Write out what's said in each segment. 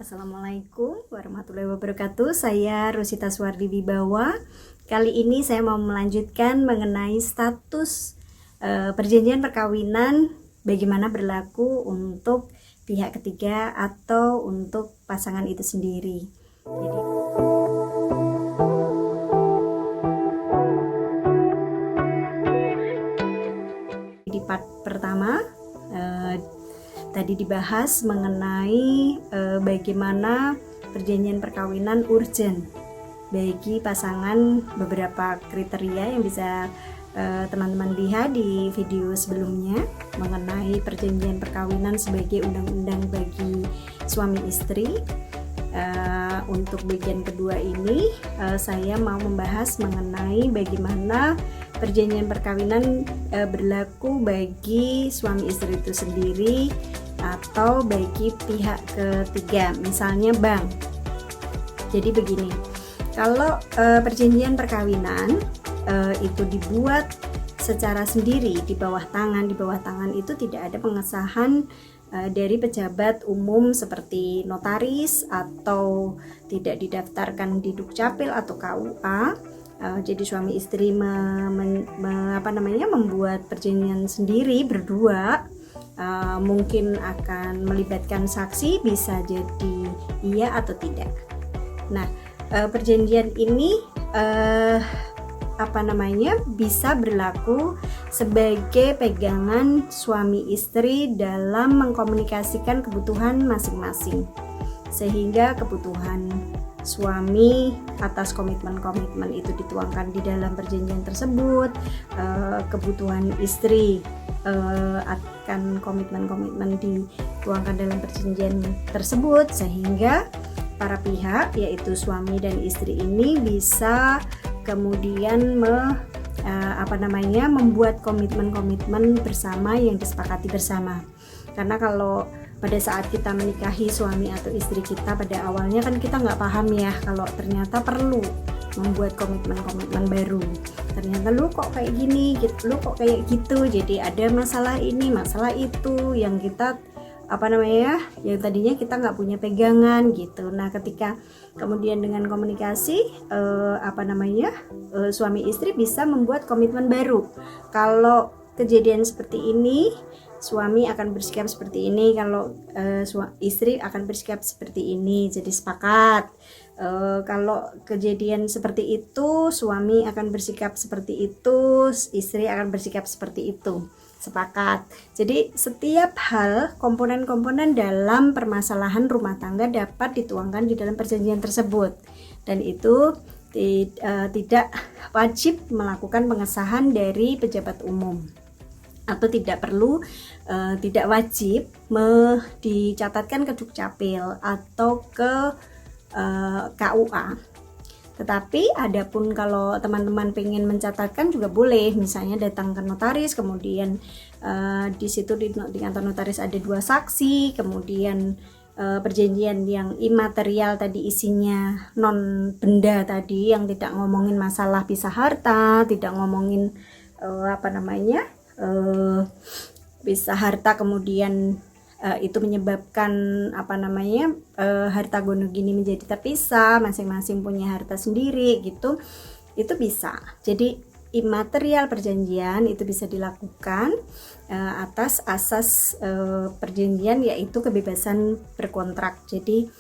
Assalamualaikum warahmatullahi wabarakatuh. Saya Rosita Suwardi Wibawa. Kali ini saya mau melanjutkan mengenai status perjanjian perkawinan, bagaimana berlaku untuk pihak ketiga atau untuk pasangan itu sendiri. Di part pertama tadi dibahas mengenai bagaimana perjanjian perkawinan urgent bagi pasangan, beberapa kriteria yang bisa teman-teman lihat di video sebelumnya mengenai perjanjian perkawinan sebagai undang-undang bagi suami istri. Untuk bagian kedua ini saya mau membahas mengenai bagaimana perjanjian perkawinan berlaku bagi suami istri itu sendiri atau bagi pihak ketiga, misalnya bank. Jadi begini, kalau perjanjian perkawinan itu dibuat secara sendiri di bawah tangan itu tidak ada pengesahan dari pejabat umum seperti notaris atau tidak didaftarkan di Dukcapil atau KUA. Jadi suami istri membuat perjanjian sendiri berdua, mungkin akan melibatkan saksi, bisa jadi iya atau tidak. Nah, perjanjian ini bisa berlaku sebagai pegangan suami istri dalam mengkomunikasikan kebutuhan masing-masing, sehingga kebutuhan suami atas komitmen-komitmen itu dituangkan di dalam perjanjian tersebut, kebutuhan istri akan komitmen-komitmen dituangkan dalam perjanjian tersebut, sehingga para pihak yaitu suami dan istri ini bisa kemudian membuat komitmen-komitmen bersama yang disepakati bersama. Karena kalau pada saat kita menikahi suami atau istri kita, pada awalnya kan kita nggak paham ya kalau ternyata perlu membuat komitmen-komitmen baru. Ternyata lu kok kayak gini, lu kok kayak gitu. Jadi ada masalah ini, masalah itu yang kita yang tadinya kita nggak punya pegangan gitu. Nah, ketika kemudian dengan komunikasi suami istri bisa membuat komitmen baru. Kalau kejadian seperti ini, suami akan bersikap seperti ini, kalau istri akan bersikap seperti ini, jadi sepakat. Kalau kejadian seperti itu, suami akan bersikap seperti itu, istri akan bersikap seperti itu, sepakat. Jadi setiap hal, komponen-komponen dalam permasalahan rumah tangga dapat dituangkan di dalam perjanjian tersebut, dan itu tidak wajib melakukan pengesahan dari pejabat umum, atau tidak wajib dicatatkan ke Dukcapil atau ke KUA. Tetapi adapun kalau teman-teman pengen mencatatkan juga boleh, misalnya datang ke notaris, kemudian di situ di kantor notaris ada 2 saksi, kemudian perjanjian yang imaterial tadi isinya non benda tadi, yang tidak ngomongin masalah pisah harta, tidak ngomongin pisah harta kemudian itu menyebabkan harta gono gini menjadi terpisah, masing-masing punya harta sendiri gitu, itu bisa. Jadi imaterial perjanjian itu bisa dilakukan atas asas perjanjian, yaitu kebebasan berkontrak. Jadi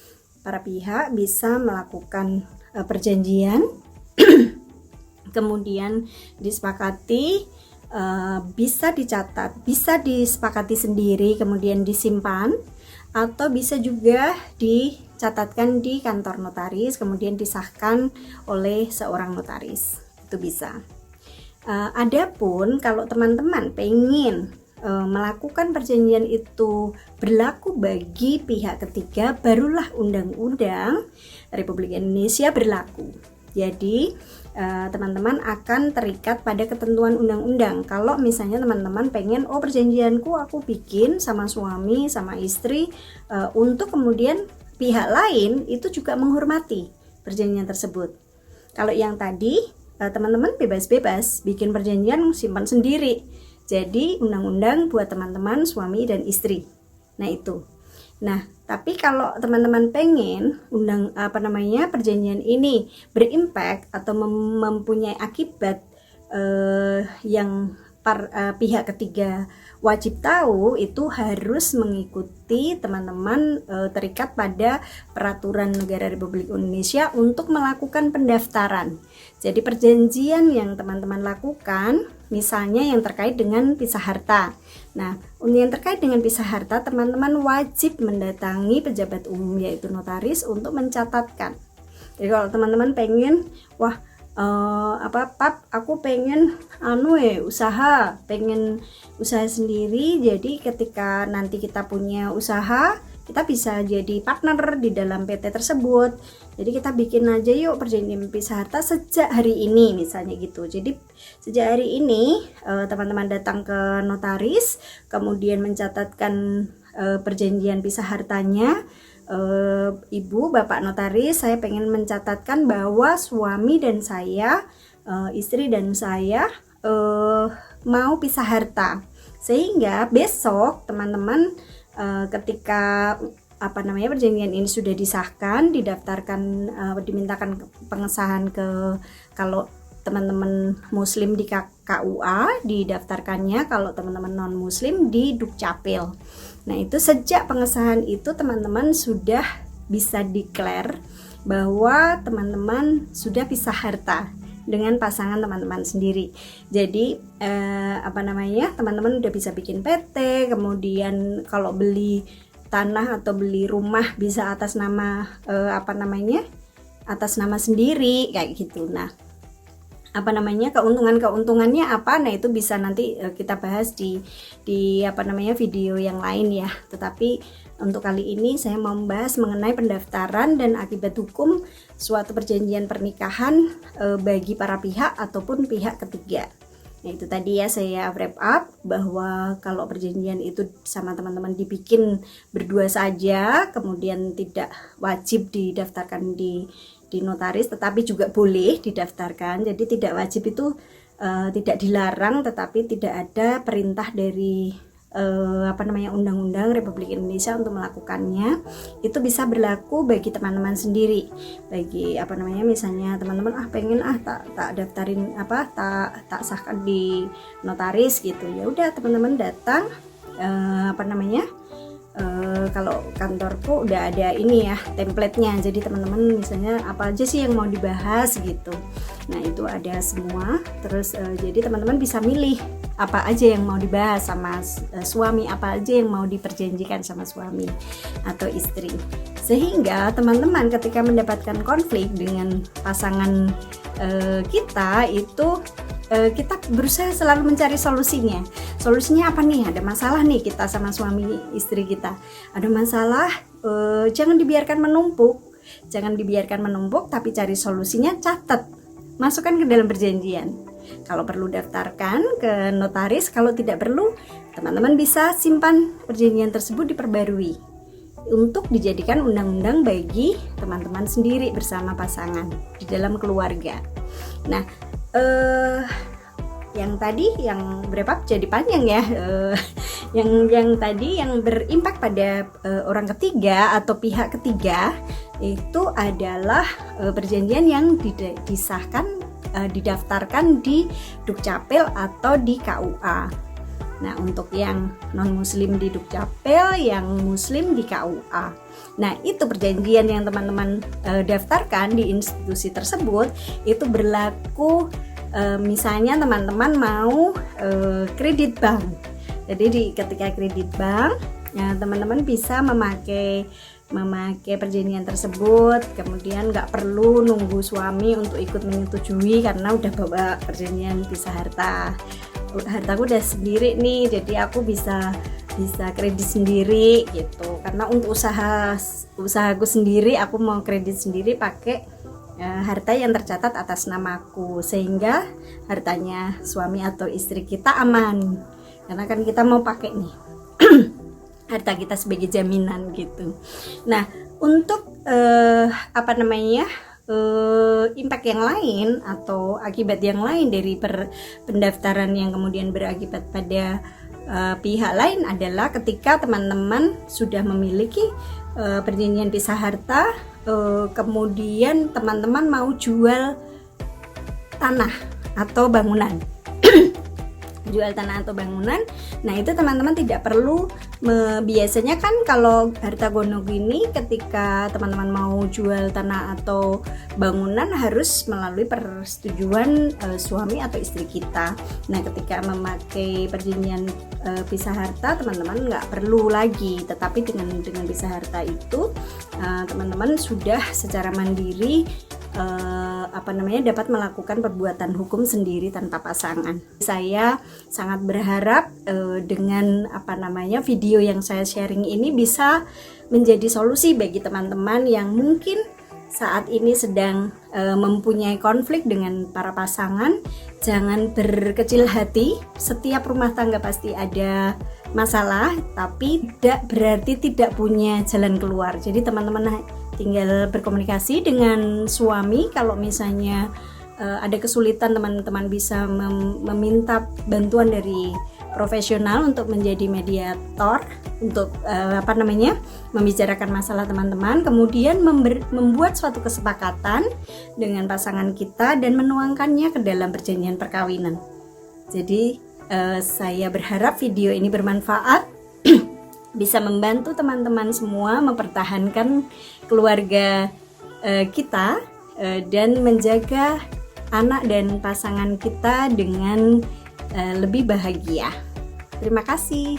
para pihak bisa melakukan perjanjian kemudian disepakati, bisa dicatat, bisa disepakati sendiri kemudian disimpan, atau bisa juga dicatatkan di kantor notaris kemudian disahkan oleh seorang notaris, itu bisa. Adapun kalau teman-teman pengen melakukan perjanjian itu berlaku bagi pihak ketiga, barulah Undang-Undang Republik Indonesia berlaku. Jadi teman-teman akan terikat pada ketentuan undang-undang. Kalau misalnya teman-teman pengen, perjanjianku aku bikin sama suami sama istri untuk kemudian pihak lain itu juga menghormati perjanjian tersebut. Kalau yang tadi teman-teman bebas-bebas bikin perjanjian, simpan sendiri. Jadi undang-undang buat teman-teman suami dan istri. Nah itu. Nah, tapi kalau teman-teman pengen perjanjian ini berimpact atau mempunyai akibat yang pihak ketiga wajib tahu, itu harus mengikuti teman-teman terikat pada peraturan negara Republik Indonesia untuk melakukan pendaftaran. Jadi perjanjian yang teman-teman lakukan, misalnya yang terkait dengan pisah harta. Nah, yang terkait dengan pisah harta, teman-teman wajib mendatangi pejabat umum yaitu notaris untuk mencatatkan. Jadi kalau teman-teman pengen, Pap, aku pengen pengen usaha sendiri. Jadi ketika nanti kita punya usaha, kita bisa jadi partner di dalam PT tersebut. Jadi kita bikin aja yuk perjanjian pisah harta sejak hari ini, misalnya gitu. Jadi sejak hari ini teman-teman datang ke notaris, kemudian mencatatkan perjanjian pisah hartanya. Ibu, Bapak notaris, saya pengen mencatatkan bahwa suami dan saya, istri dan saya mau pisah harta, sehingga besok teman-teman ketika perjanjian ini sudah disahkan, didaftarkan, dimintakan pengesahan ke, kalau teman-teman muslim di KUA didaftarkannya, kalau teman-teman non muslim di Dukcapil. Nah, itu sejak pengesahan itu teman-teman sudah bisa declare bahwa teman-teman sudah pisah harta dengan pasangan teman-teman sendiri. Jadi teman-teman udah bisa bikin PT, kemudian kalau beli tanah atau beli rumah bisa atas nama atas nama sendiri kayak gitu. Nah, keuntungannya apa? Nah, itu bisa nanti kita bahas di video yang lain ya. Tetapi untuk kali ini saya mau membahas mengenai pendaftaran dan akibat hukum suatu perjanjian pernikahan bagi para pihak ataupun pihak ketiga. Nah, itu tadi ya, saya wrap up bahwa kalau perjanjian itu sama teman-teman dibikin berdua saja, kemudian tidak wajib didaftarkan di notaris, tetapi juga boleh didaftarkan. Jadi tidak wajib itu tidak dilarang, tetapi tidak ada perintah dari Undang-Undang Republik Indonesia untuk melakukannya. Itu bisa berlaku bagi teman-teman sendiri. Bagi misalnya teman-teman pengen tak daftarin tak sahkan di notaris gitu. Ya udah, teman-teman datang kalau kantorku udah ada ini ya template-nya. Jadi teman-teman misalnya apa aja sih yang mau dibahas gitu. Nah, itu ada semua. Terus jadi teman-teman bisa milih apa aja yang mau dibahas sama suami, apa aja yang mau diperjanjikan sama suami atau istri. Sehingga teman-teman ketika mendapatkan konflik dengan pasangan kita itu kita berusaha selalu mencari solusinya. Solusinya apa nih? Ada masalah nih kita sama suami istri kita. Ada masalah, jangan dibiarkan menumpuk. Jangan dibiarkan menumpuk, tapi cari solusinya, catat. Masukkan ke dalam perjanjian. Kalau perlu daftarkan ke notaris, kalau tidak perlu, teman-teman bisa simpan perjanjian tersebut diperbarui untuk dijadikan undang-undang bagi teman-teman sendiri bersama pasangan di dalam keluarga. Nah, yang tadi yang berapa jadi panjang ya, yang tadi yang berimpak pada orang ketiga atau pihak ketiga itu adalah perjanjian yang disahkan, didaftarkan di Dukcapil atau di KUA. Nah, untuk yang non muslim di Dukcapil, yang muslim di KUA. Nah, itu perjanjian yang teman-teman daftarkan di institusi tersebut itu berlaku misalnya teman-teman mau kredit bank. Jadi ketika kredit bank, ya, teman-teman bisa memakai perjanjian tersebut, kemudian nggak perlu nunggu suami untuk ikut menyetujui karena udah bawa perjanjian pisah harta. Hartaku udah sendiri nih, jadi aku bisa kredit sendiri gitu. Karena untuk usahaku sendiri, aku mau kredit sendiri pakai harta yang tercatat atas namaku, sehingga hartanya suami atau istri kita aman. Karena kan kita mau pakai nih harta kita sebagai jaminan gitu. Nah, untuk impact yang lain atau akibat yang lain dari pendaftaran yang kemudian berakibat pada pihak lain adalah ketika teman-teman sudah memiliki perjanjian pisah harta, kemudian teman-teman mau jual tanah atau bangunan. Jual tanah atau bangunan. Nah, itu teman-teman tidak perlu biasanya kan kalau harta gono gini, ketika teman-teman mau jual tanah atau bangunan harus melalui persetujuan suami atau istri kita. Nah, ketika memakai perjanjian pisah harta, teman-teman nggak perlu lagi. Tetapi dengan pisah harta itu teman-teman sudah secara mandiri dapat melakukan perbuatan hukum sendiri tanpa pasangan. Saya sangat berharap dengan video yang saya sharing ini bisa menjadi solusi bagi teman-teman yang mungkin saat ini sedang mempunyai konflik dengan para pasangan. Jangan berkecil hati, setiap rumah tangga pasti ada masalah, tapi tidak berarti tidak punya jalan keluar. Jadi teman-teman tinggal berkomunikasi dengan suami. Kalau misalnya ada kesulitan, teman-teman bisa meminta bantuan dari profesional untuk menjadi mediator untuk membicarakan masalah teman-teman, kemudian membuat suatu kesepakatan dengan pasangan kita dan menuangkannya ke dalam perjanjian perkawinan. Jadi saya berharap video ini bermanfaat, bisa membantu teman-teman semua mempertahankan keluarga kita dan menjaga anak dan pasangan kita dengan lebih bahagia. Terima kasih.